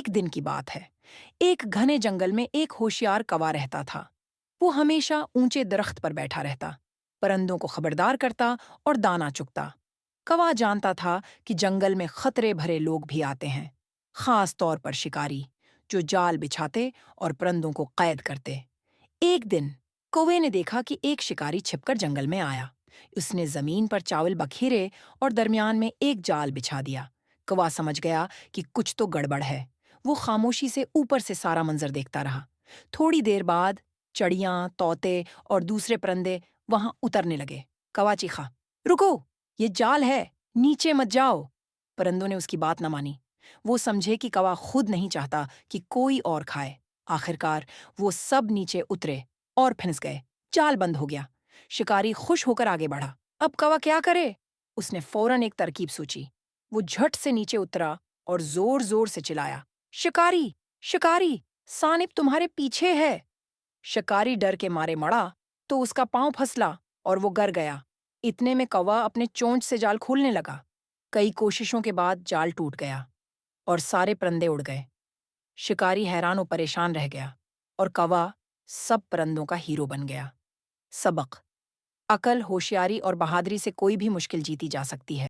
एक दिन की बात है। एक घने जंगल में एक होशियार कौवा रहता था। वो हमेशा ऊंचे दरख्त पर बैठा रहता, परिंदों को खबरदार करता और दाना चुगता। कौवा जानता था कि जंगल में खतरे भरे लोग भी आते हैं, खास तौर पर शिकारी, जो जाल बिछाते और परिंदों को कैद करते। एक दिन कौवे ने देखा कि एक शिकारी छिपकर जंगल में आया। उसने जमीन पर चावल बखेरे और दरमियान में एक जाल बिछा दिया। कौवा समझ गया कि कुछ तो गड़बड़ है। वो खामोशी से ऊपर से सारा मंजर देखता रहा। थोड़ी देर बाद चिड़ियां, तोते और दूसरे परिंदे वहां उतरने लगे। कौवा चीखा, रुको, ये जाल है, नीचे मत जाओ। परिंदों ने उसकी बात न मानी। वो समझे कि कौवा खुद नहीं चाहता कि कोई और खाए। आखिरकार वो सब नीचे उतरे और फिंस गए। जाल बंद हो गया। शिकारी खुश होकर आगे बढ़ा। अब कौवा क्या करे? उसने फौरन एक तरकीब सोची। वो झट से नीचे उतरा और जोर जोर से चिल्लाया, शिकारी, शिकारी, सानिप तुम्हारे पीछे है। शिकारी डर के मारे मड़ा तो उसका पांव फसला और वो गिर गया। इतने में कौवा अपने चोंच से जाल खोलने लगा। कई कोशिशों के बाद जाल टूट गया और सारे परिंदे उड़ गए। शिकारी हैरान और परेशान रह गया और कौवा सब परिंदों का हीरो बन गया। सबक: अकल, होशियारी और बहादुरी से कोई भी मुश्किल जीती जा सकती है।